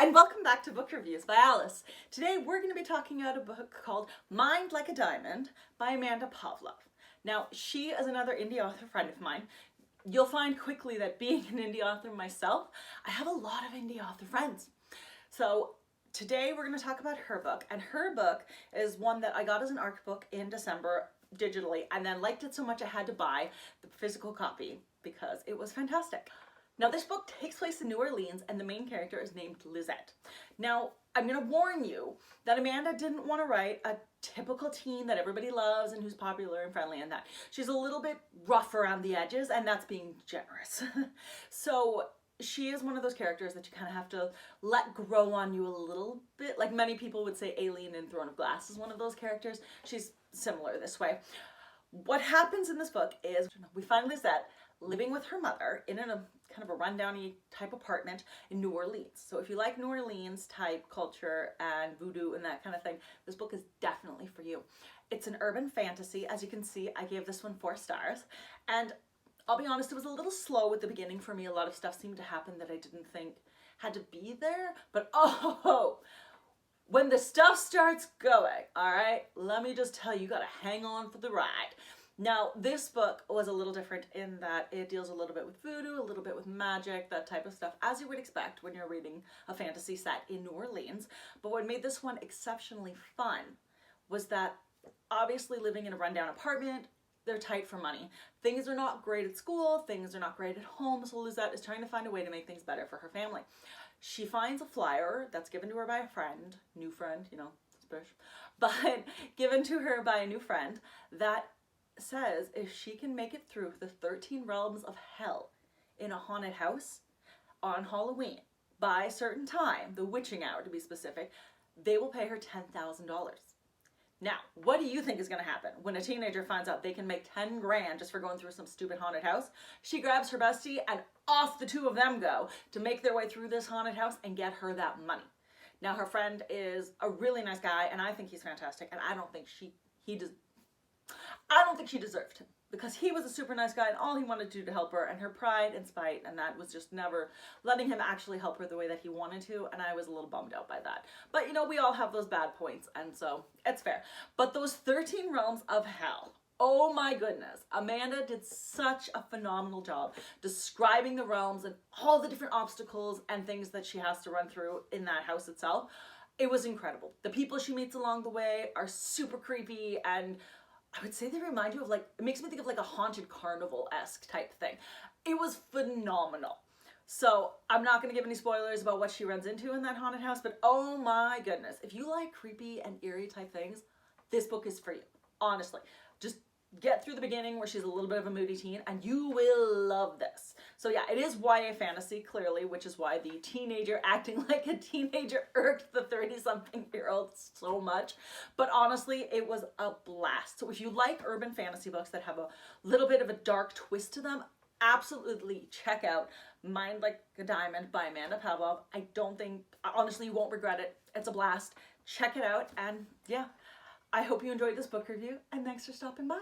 and welcome back to Book Reviews by Alice. Today we're going to be talking about a book called Mind Like a Diamond by Amanda Pavlov. Now, she is another indie author friend of mine. You'll find quickly that being an indie author myself, I have a lot of indie author friends. So today we're going to talk about her book, and her book is one that I got as an ARC book in December digitally, and then liked it so much I had to buy the physical copy because it was fantastic. Now, this book takes place in New Orleans, and the main character is named Lisette. Now, I'm going to warn you that Amanda didn't want to write a typical teen that everybody loves and who's popular and friendly and that. She's a little bit rough around the edges, and that's being generous. So she is one of those characters that you kind of have to let grow on you a little bit. Like many people would say Alien in Throne of Glass is one of those characters. She's similar this way. What happens in this book is we find Lisette living with her mother in a kind of a rundown-y type apartment in New Orleans. So if you like New Orleans type culture and voodoo and that kind of thing, this book is definitely for you. It's an urban fantasy. As you can see, I gave this one 4 stars. And I'll be honest, it was a little slow at the beginning for me. A lot of stuff seemed to happen that I didn't think had to be there. But oh, when the stuff starts going, all right, let me just tell you, you gotta hang on for the ride. Now, this book was a little different in that it deals a little bit with voodoo, a little bit with magic, that type of stuff, as you would expect when you're reading a fantasy set in New Orleans. But what made this one exceptionally fun was that obviously living in a rundown apartment, they're tight for money. Things are not great at school, things are not great at home, so Lisette is trying to find a way to make things better for her family. She finds a flyer that's given to her by a friend, new friend, you know, special, but given to her by a new friend that says if she can make it through the 13 realms of hell in a haunted house on Halloween by a certain time, the witching hour to be specific, they will pay her $10,000. Now, what do you think is going to happen when a teenager finds out they can make 10 grand just for going through some stupid haunted house? She grabs her bestie and off the two of them go to make their way through this haunted house and get her that money. Now, her friend is a really nice guy, and I think he's fantastic, and I don't think she deserved him, because he was a super nice guy and all he wanted to do to help her, and her pride and spite and that was just never letting him actually help her the way that he wanted to, and I was a little bummed out by that. But you know, we all have those bad points, and so it's fair. But those 13 realms of hell, oh my goodness, Amanda did such a phenomenal job describing the realms and all the different obstacles and things that she has to run through in that house itself. It was incredible. The people she meets along the way are super creepy, and I would say they remind you of, like, it makes me think of like a haunted carnival-esque type thing. It was phenomenal. So I'm not going to give any spoilers about what she runs into in that haunted house, but oh my goodness, if you like creepy and eerie type things, this book is for you. Honestly, just get through the beginning where she's a little bit of a moody teen and you will love this. So yeah, it is YA fantasy, clearly, which is why the teenager acting like a teenager irked the 30-something-year-old so much. But honestly, it was a blast. So if you like urban fantasy books that have a little bit of a dark twist to them, absolutely check out Mind Like a Diamond by Amanda Pavlov. Honestly, you won't regret it. It's a blast. Check it out, and yeah, I hope you enjoyed this book review, and thanks for stopping by.